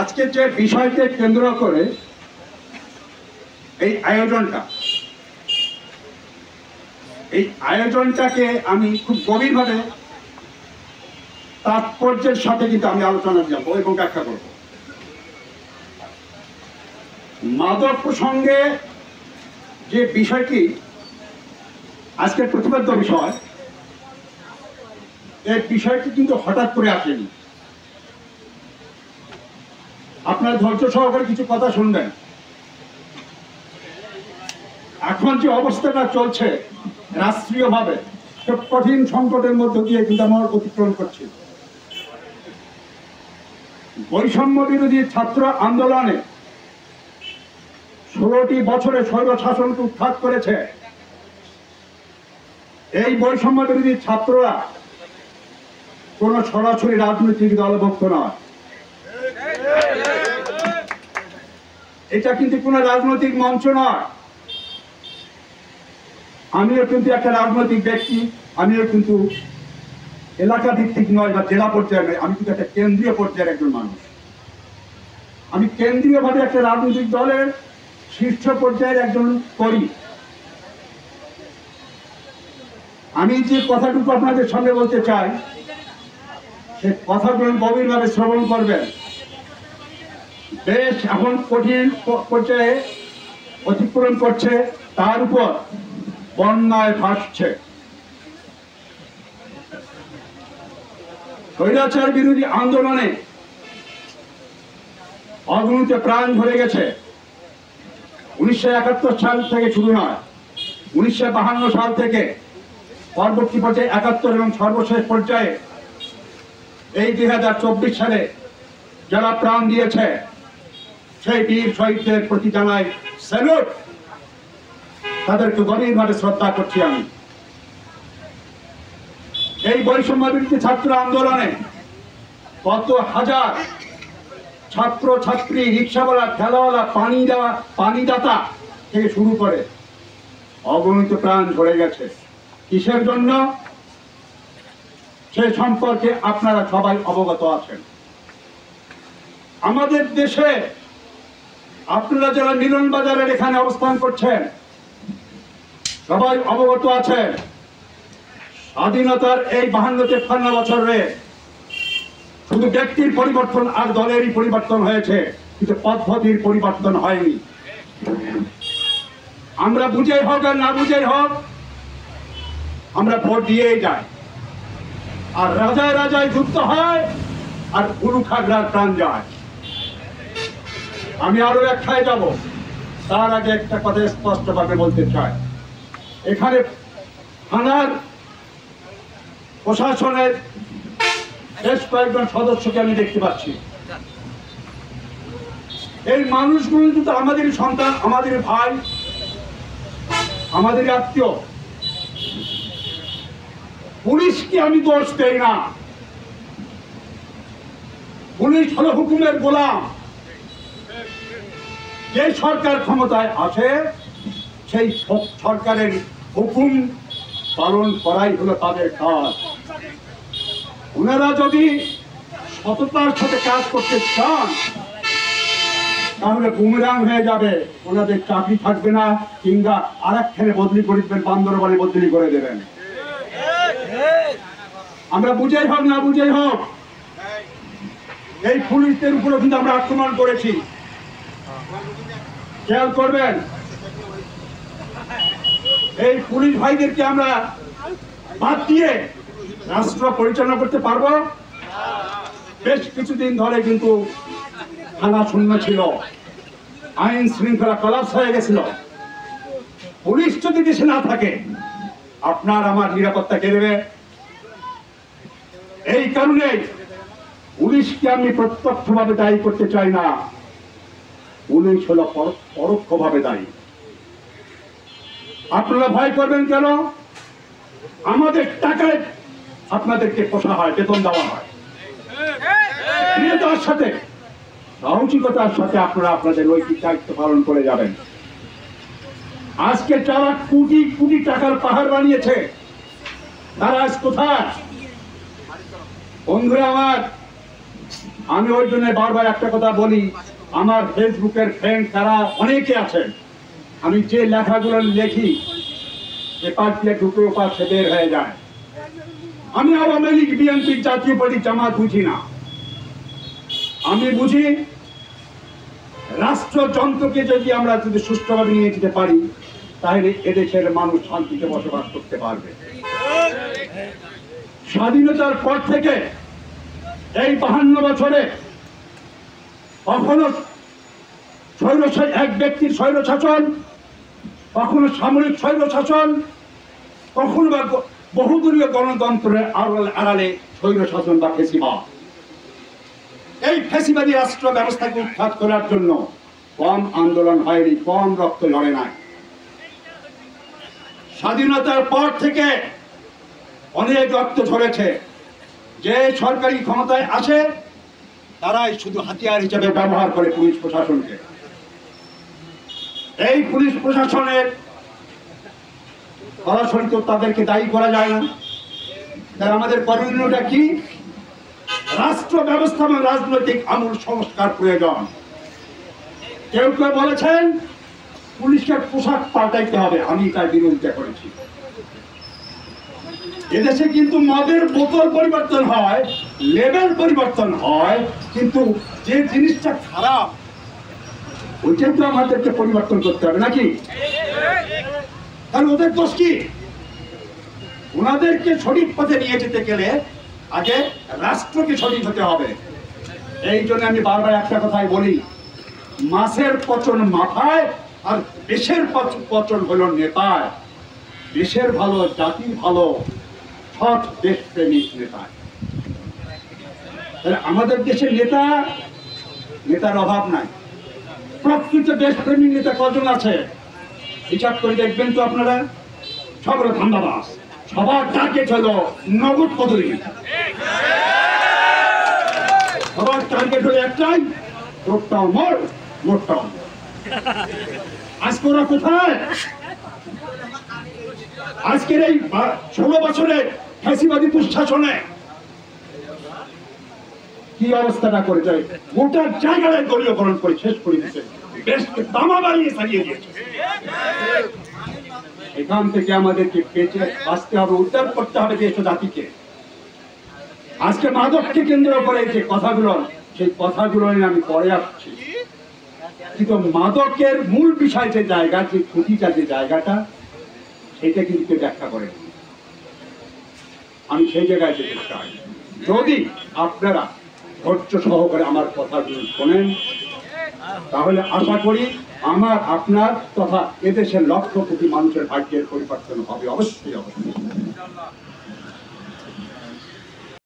আজকে যে বিষয়কে কেন্দ্র করে এই আয়োজনটাকে আমি খুব গভীরভাবে তাৎপর্যের সাথে কিন্তু আমি আলোচনা যাব এবং ব্যাখ্যা করব। মাদক প্রসঙ্গে যে বিষয়টি আজকের প্রতিপাদ্য বিষয়, এই বিষয়টি কিন্তু হঠাৎ করে আসেনি। আপনার ধৈর্য সহকারে কিছু কথা শুনবেন। এখন যে অবস্থাটা চলছে রাষ্ট্রীয়ভাবে, খুব কঠিন সংকটের মধ্য দিয়ে কিন্তু আমরা অতিক্রম করছি। বৈষম্য বিরোধী ছাত্র আন্দোলনে 16টি বছরে স্বৈর শাসনকে উৎখাত করেছে। এই বৈষম্য বিরোধী ছাত্ররা কোন সরাসরি রাজনৈতিক দলভুক্ত নয়। এটা কিন্তু কোন রাজনৈতিক মঞ্চ নয়। আমিও কিন্তু একটা রাজনৈতিক ব্যক্তি, আমিও কিন্তু এলাকা ভিত্তিক নয় বা জেলা পর্যায়ে নয়, আমি কিন্তু একটা কেন্দ্রীয় পর্যায়ের একজন মানুষ। আমি কেন্দ্রীয়ভাবে একটা রাজনৈতিক দলের শীর্ষ পর্যায়ের একজন করি। আমি যে কথাটুকু আপনাদের সামনে বলতে চাই, সে কথাগুলো গভীরভাবে শ্রবণ করবেন। দেশ এখন কঠিন পর্যায়ে অতিক্রম করছে, তার উপর বন্যায় ভাসছে। স্বৈরাচার বিরোধী আন্দোলনে অগণিত প্রাণ ঝরে গেছে। 1971 সাল থেকে শুরু নয়, 1952 সাল থেকে পরবর্তী পর্যায়ে 71 এবং সর্বশেষ পর্যায়ে এই 2024 সালে যারা প্রাণ দিয়েছে সেই বীর শহীদদের প্রতি জানাই স্যালুট। তাদেরকে গভীরভাবে শ্রদ্ধা করছি আমি। এই বৈষম্য বিরোধী ছাত্র আন্দোলনে কত হাজার ছাত্র ছাত্রী, রিক্সাওয়ালা, ঠেলাওয়ালা, পানিদাতা থেকে শুরু করে অগণিত প্রাণ ঝরে গেছে। কিসের জন্য সে সম্পর্কে আপনারা সবাই অবগত আছেন। আমাদের দেশে আপনারা যারা মিলন বাজারের এখানে অবস্থান করছেন সবাই অবগত আছেন, স্বাধীনতার এই 52-53 বছরে শুধু ব্যক্তির পরিবর্তন আর দলেরই পরিবর্তন হয়েছে, কিন্তু পদ্ধতির পরিবর্তন হয়নি। আমরা বুঝেই হোক আর না বুঝেই হোক আমরা ভোট দিয়েই যাই, আর রাজায় রাজায় যুদ্ধ হয় আর গুরু খাগড়ার প্রাণ যায়। আমি আরো ব্যাখ্যায় যাব, তার আগে একটা কথা স্পষ্টভাবে বলতে চাই। এখানে থানার প্রশাসনের বেশ কয়েকজন সদস্যকে আমি দেখতে পাচ্ছি। এই মানুষগুলো কিন্তু আমাদের সন্তান, আমাদের ভাই, আমাদের আত্মীয়। পুলিশকে আমি দোষ দেই না, পুলিশ হলো হুকুমের গোলাম। যে সরকার ক্ষমতায় আছে সেই সরকারের হুকুম পালন করাই হলো তাদের কাজ। ওনারা যদি সততার সাথে কাজ করতে চান তাহলে বুমেরাং হয়ে যাবে, ওনাদের চাকরি থাকবে না, কিংবা আরেকখানে বদলি করে দেবেন, বান্দরবানে বদলি করে দেবেন। আমরা বুঝেই হোক না বুঝেই হোক এই পুলিশদের উপরে কিন্তু আমরা আক্রমণ করেছি। খেয়াল করবেন, এই পুলিশ ভাইদেরকে আমরা বাদ দিয়ে রাষ্ট্র পরিচালনা করতে পারবো? বেশ কিছুদিন ধরে কিন্তু থানা শূন্য ছিল, আইন শৃঙ্খলা কলাপস হয়ে গেছিল। পুলিশ যদি দেশে না থাকে আপনার আমার নিরাপত্তা কে দেবে? এই কারণে পুলিশকে আমি প্রত্যক্ষভাবে দায়ী করতে চাই না, পুলিশ হলো পরোক্ষভাবে দায়ী। আপনারা ভয় করবেন কেন? আমাদের টাকায় আপনাদেরকে পোষা হয়, বেতন দেওয়া হয়। প্রিয়তার সাথে, সাহসিকতার সাথে আপনারা আপনাদের নৈতিক দায়িত্ব পালন করে যাবেন। আজকে যারা কোটি কোটি টাকার পাহাড় বানিয়েছে তারা আজ কোথায়? বন্ধুরা আমার, আমি ওই জন্য বারবার একটা কথা বলি, আমার ফেসবুকের ফ্রেন্ড তারা অনেকে আছেন, আমি যে লেখাগুলো লিখি পেপার দিয়ে দুটো পাশে বের হয়ে যায়। আমি আওয়ামী লীগ, বিএনপি, জাতীয় পার্টি, জামাত বুঝি না। আমি বুঝি রাষ্ট্রযন্ত্রকে যদি আমরা সুষ্ঠুভাবে নিয়ে যেতে পারি, তাহলে এদেশের মানুষ শান্তিতে বসবাস করতে পারবে। স্বাধীনতার পর থেকে এই 52 বছরে কখনো এক ব্যক্তির স্বৈরশাসন, কখনো সামরিক স্বৈরশাসন, কখনো বা বহুদলীয় গণতন্ত্রের আড়ালে স্বৈরশাসন বা ফ্যাসিবাদ। এই ফ্যাসিবাদী রাষ্ট্র ব্যবস্থাকে উৎখাত করার জন্য কম আন্দোলন হয়নি, কম রক্ত ঝরে নাই। স্বাধীনতার পর থেকে অনেক রক্ত ঝরেছে। যে সরকারি ক্ষমতায় আসে তারাই শুধু হাতিয়ার হিসেবে ব্যবহার করে পুলিশ প্রশাসনকে। এই পুলিশ প্রশাসনের সরাসরি তো তাদেরকে দায়ী করা যায় না। তাই আমাদের করণীয়টা কি? রাষ্ট্র ব্যবস্থা এবং রাজনৈতিক আমূল সংস্কার প্রয়োজন। কেউ কেউ বলেছেন পুলিশের পোশাক পাল্টাইতে হবে, আমি তার বিরোধিতা করেছি। এদেশে কিন্তু মদের বোতল পরিবর্তন হয়, লেভেল পরিবর্তন হয়, কিন্তু যে জিনিসটা খারাপ ওইটাই তো আমাদেরকে পরিবর্তন করতে হবে নাকি? কারণ ওদের দোষ কি? ওনাদেরকে সঠিক পথে নিয়ে যেতে গেলে আগে রাষ্ট্রকে সঠিক হতে হবে। এই জন্য আমি বারবার একটা কথাই বলি, মাছের পচন মাথায় আর দেশের পচন হলো নেতায়। দেশের ভালো, জাতির ভালো, সৎ দেশপ্রেমিক নেতা। আমাদের দেশের নেতার অভাব নাই। প্রকৃত দেশপ্রেমিক নেতা কজন আছে হিসাব করে দেখবেন তো আপনারা? সবার ধান্দাবাজ, সবার টার্গেট হলো নগদ কদরি, সবার টার্গেট হলো একটাই, তোরটাও মর, মোরটাও মর। আজকে ওরা কোথায়? আজকের এই 16 বছরের ফ্যাসিবাদী দুঃশাসনে কি অবস্থাটা করে যায়? গোটা জায়গায় দলীয়করণ করে শেষ করে দিচ্ছে, দেশকে তামা বানিয়ে সারিয়ে দিয়েছে। এখান থেকে আমাদেরকে বেঁচে বাঁচতে হবে, উদ্ধার করতে হবে দেশ ও জাতিকে। আজকে মাদককে কেন্দ্র করে যে কথাগুলো, সেই কথাগুলো নিয়ে আমি পরে আসছি, কিন্তু মাদকের মূল বিষয় যে জায়গা, যে ক্ষতিটা, যে জায়গাটা, সেটা কিন্তু কেউ ব্যাখ্যা করে। আমি সেই জায়গায় যেতে চাই। যদি আপনারা ধৈর্য সহকারে আমার কথাগুলো শোনেন, তাহলে আশা করি আমার, আপনার তথা এদেশের লক্ষ কোটি মানুষের ভাগ্যের পরিবর্তন হবে। অবশ্যই অবশ্যই।